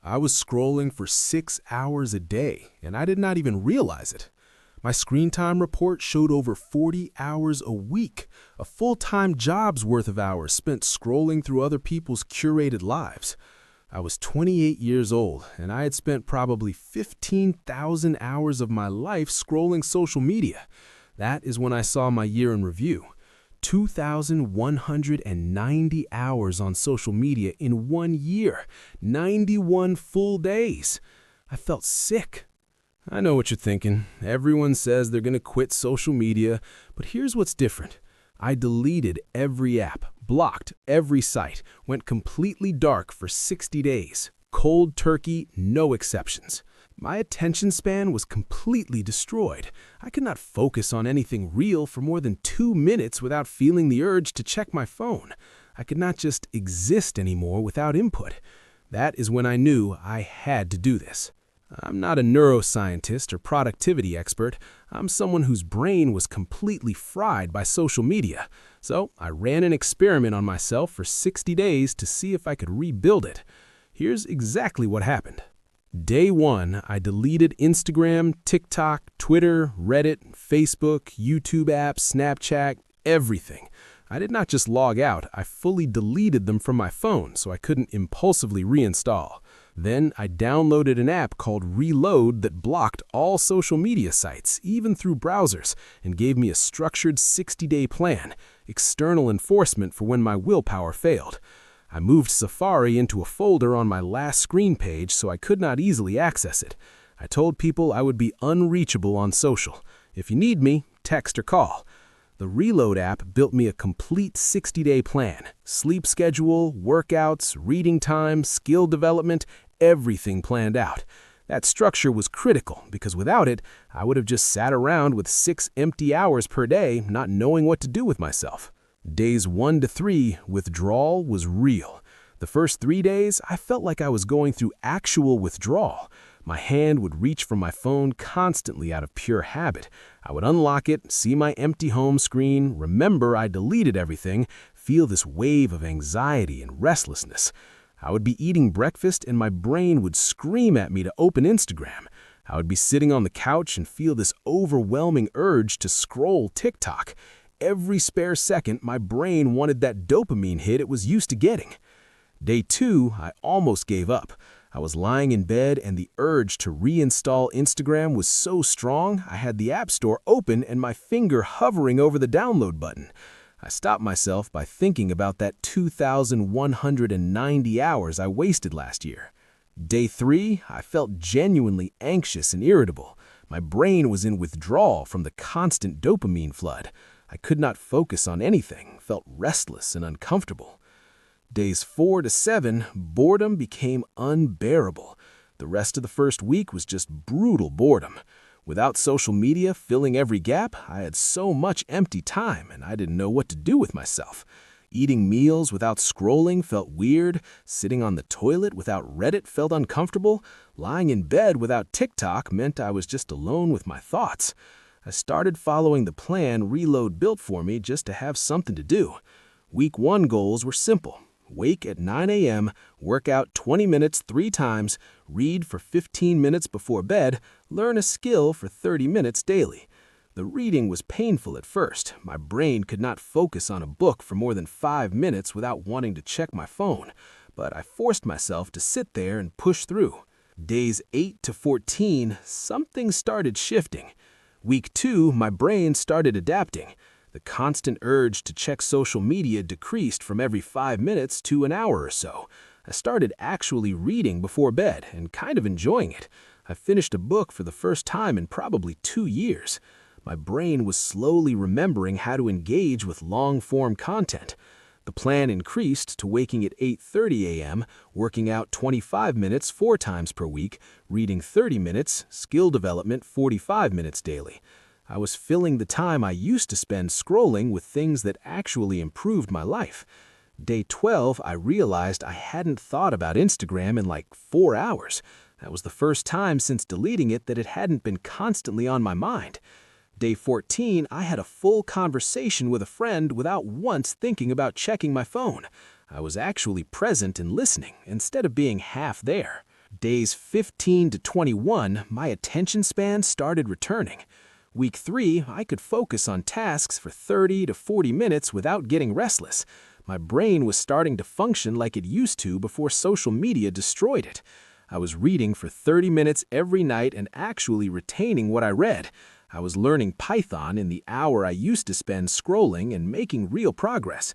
I was scrolling for 6 hours a day, and I did not even realize it. My screen time report showed over 40 hours a week, a full-time job's worth of hours spent scrolling through other people's curated lives. I was 28 years old, and I had spent probably 15,000 hours of my life scrolling social media. That is when I saw my year in review. 2,190 hours on social media in 1 year, 91 full days. I felt sick. I know what you're thinking. Everyone says they're going to quit social media, but here's what's different. I deleted every app, blocked every site, went completely dark for 60 days. Cold turkey, no exceptions. My attention span was completely destroyed. I could not focus on anything real for more than 2 minutes without feeling the urge to check my phone. I could not just exist anymore without input. That is when I knew I had to do this. I'm not a neuroscientist or productivity expert. I'm someone whose brain was completely fried by social media. So I ran an experiment on myself for 60 days to see if I could rebuild it. Here's exactly what happened. Day 1, I deleted Instagram, TikTok, Twitter, Reddit, Facebook, YouTube apps, Snapchat, everything. I did not just log out, I fully deleted them from my phone so I couldn't impulsively reinstall. Then I downloaded an app called Reload that blocked all social media sites, even through browsers, and gave me a structured 60-day plan, external enforcement for when my willpower failed. I moved Safari into a folder on my last screen page so I could not easily access it. I told people I would be unreachable on social. If you need me, text or call. The Reload app built me a complete 60-day plan. Sleep schedule, workouts, reading time, skill development, everything planned out. That structure was critical because without it, I would have just sat around with 6 empty hours per day, not knowing what to do with myself. Days 1 to 3, withdrawal was real. The first 3 days, I felt like I was going through actual withdrawal. My hand would reach for my phone constantly out of pure habit. I would unlock it, see my empty home screen, remember I deleted everything, feel this wave of anxiety and restlessness. I would be eating breakfast and my brain would scream at me to open Instagram. I would be sitting on the couch and feel this overwhelming urge to scroll TikTok. Every spare second, my brain wanted that dopamine hit it was used to getting. Day 2, I almost gave up. I was lying in bed and the urge to reinstall Instagram was so strong, I had the App Store open and my finger hovering over the download button. I stopped myself by thinking about that 2,190 hours I wasted last year. Day 3, I felt genuinely anxious and irritable. My brain was in withdrawal from the constant dopamine flood. I could not focus on anything, felt restless and uncomfortable. Days 4 to 7, boredom became unbearable. The rest of the first week was just brutal boredom. Without social media filling every gap, I had so much empty time and I didn't know what to do with myself. Eating meals without scrolling felt weird, sitting on the toilet without Reddit felt uncomfortable, lying in bed without TikTok meant I was just alone with my thoughts. I started following the plan Reload built for me just to have something to do. Week 1 goals were simple. Wake at 9 a.m., work out 20 minutes 3 times, read for 15 minutes before bed, learn a skill for 30 minutes daily. The reading was painful at first. My brain could not focus on a book for more than 5 minutes without wanting to check my phone, but I forced myself to sit there and push through. Days 8 to 14, something started shifting. Week 2, my brain started adapting. The constant urge to check social media decreased from every 5 minutes to an hour or so. I started actually reading before bed and kind of enjoying it. I finished a book for the first time in probably 2 years. My brain was slowly remembering how to engage with long-form content. The plan increased to waking at 8:30 a.m., working out 25 minutes 4 times per week, reading 30 minutes, skill development 45 minutes daily. I was filling the time I used to spend scrolling with things that actually improved my life. Day 12, I realized I hadn't thought about Instagram in like 4 hours. That was the first time since deleting it that it hadn't been constantly on my mind. Day 14, I had a full conversation with a friend without once thinking about checking my phone. I was actually present and listening instead of being half there. Days 15 to 21, my attention span started returning. Week 3, I could focus on tasks for 30 to 40 minutes without getting restless. My brain was starting to function like it used to before social media destroyed it. I was reading for 30 minutes every night and actually retaining what I read. I was learning Python in the hour I used to spend scrolling and making real progress.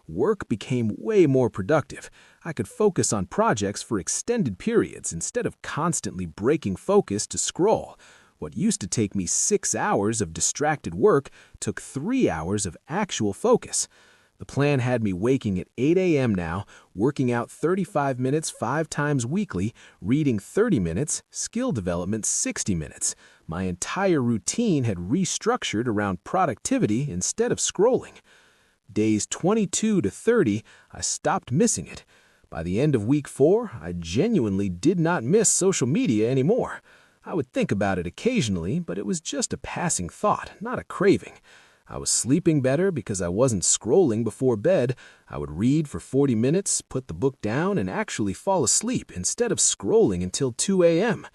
Work became way more productive. I could focus on projects for extended periods instead of constantly breaking focus to scroll. What used to take me 6 hours of distracted work took 3 hours of actual focus. The plan had me waking at 8 a.m. now, working out 35 minutes 5 times weekly, reading 30 minutes, skill development 60 minutes. My entire routine had restructured around productivity instead of scrolling. Days 22 to 30, I stopped missing it. By the end of week 4, I genuinely did not miss social media anymore. I would think about it occasionally, but it was just a passing thought, not a craving. I was sleeping better because I wasn't scrolling before bed. I would read for 40 minutes, put the book down, and actually fall asleep instead of scrolling until 2 a.m.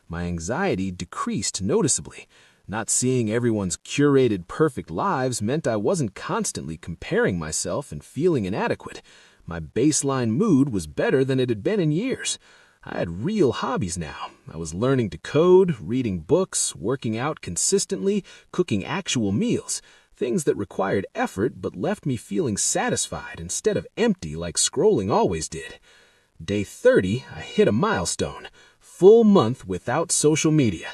My anxiety decreased noticeably. Not seeing everyone's curated perfect lives meant I wasn't constantly comparing myself and feeling inadequate. My baseline mood was better than it had been in years. I had real hobbies now. I was learning to code, reading books, working out consistently, cooking actual meals, things that required effort but left me feeling satisfied instead of empty like scrolling always did. Day 30, I hit a milestone. Full month without social media.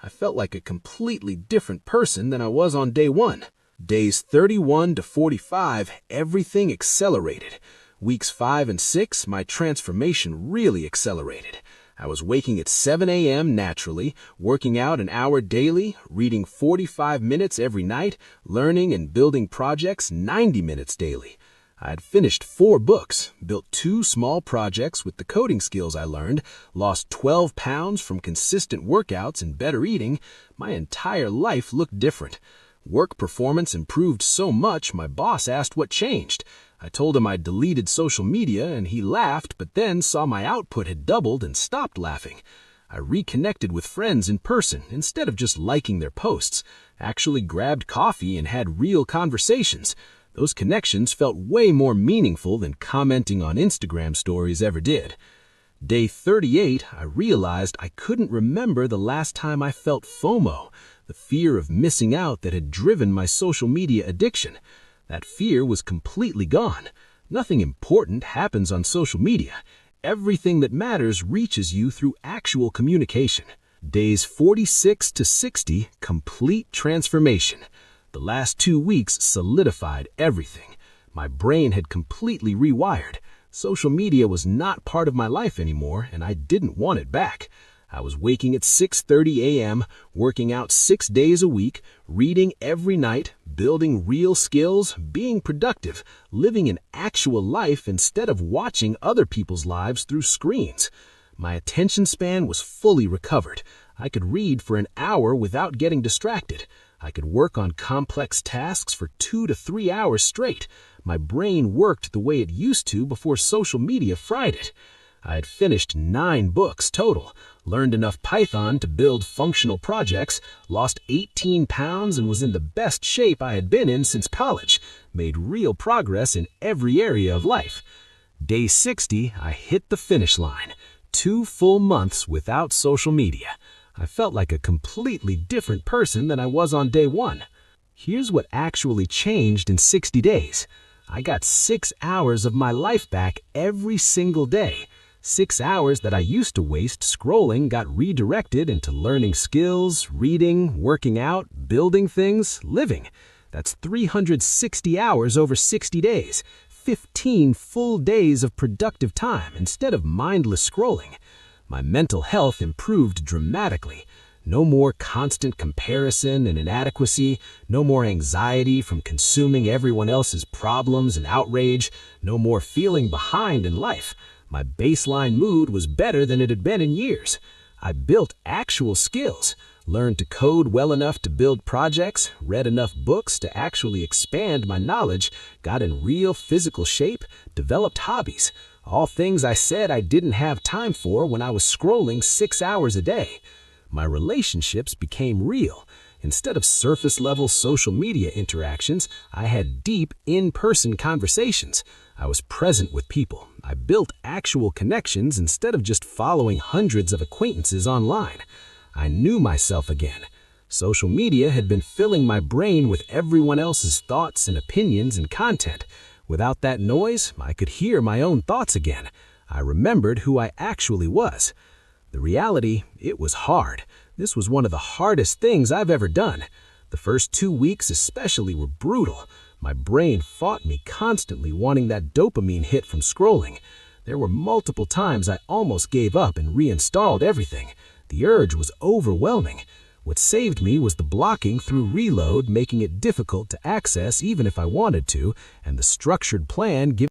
I felt like a completely different person than I was on day 1. Days 31 to 45, everything accelerated. Weeks 5 and 6, my transformation really accelerated. I was waking at 7 a.m. naturally, working out an hour daily, reading 45 minutes every night, learning and building projects 90 minutes daily. I had finished 4 books, built 2 small projects with the coding skills I learned, lost 12 pounds from consistent workouts and better eating. My entire life looked different. Work performance improved so much my boss asked what changed. I told him I'd deleted social media and he laughed, but then saw my output had doubled and stopped laughing. I reconnected with friends in person instead of just liking their posts, actually grabbed coffee and had real conversations. Those connections felt way more meaningful than commenting on Instagram stories ever did. Day 38, I realized I couldn't remember the last time I felt FOMO, the fear of missing out that had driven my social media addiction. That fear was completely gone. Nothing important happens on social media. Everything that matters reaches you through actual communication. Days 46 to 60, complete transformation. The last 2 weeks solidified everything. My brain had completely rewired. Social media was not part of my life anymore, and I didn't want it back. I was waking at 6:30 a.m., working out 6 days a week, reading every night, building real skills, being productive, living an actual life instead of watching other people's lives through screens. My attention span was fully recovered. I could read for an hour without getting distracted. I could work on complex tasks for 2 to 3 hours straight. My brain worked the way it used to before social media fried it. I had finished 9 books total, learned enough Python to build functional projects, lost 18 pounds and was in the best shape I had been in since college, made real progress in every area of life. Day 60, I hit the finish line. 2 full months without social media. I felt like a completely different person than I was on day 1. Here's what actually changed in 60 days. I got 6 hours of my life back every single day. 6 hours that I used to waste scrolling got redirected into learning skills, reading, working out, building things, living. That's 360 hours over 60 days. 15 full days of productive time instead of mindless scrolling. My mental health improved dramatically. No more constant comparison and inadequacy, no more anxiety from consuming everyone else's problems and outrage, no more feeling behind in life. My baseline mood was better than it had been in years. I built actual skills, learned to code well enough to build projects, read enough books to actually expand my knowledge, got in real physical shape, developed hobbies. all things I said I didn't have time for when I was scrolling 6 hours a day. My relationships became real. Instead of surface-level social media interactions, I had deep, in-person conversations. I was present with people. I built actual connections instead of just following hundreds of acquaintances online. I knew myself again. Social media had been filling my brain with everyone else's thoughts and opinions and content. Without that noise, I could hear my own thoughts again. I remembered who I actually was. The reality, it was hard. This was one of the hardest things I've ever done. The first 2 weeks especially were brutal. My brain fought me constantly, wanting that dopamine hit from scrolling. There were multiple times I almost gave up and reinstalled everything. The urge was overwhelming. What saved me was the blocking through reload, making it difficult to access even if I wanted to, and the structured plan giving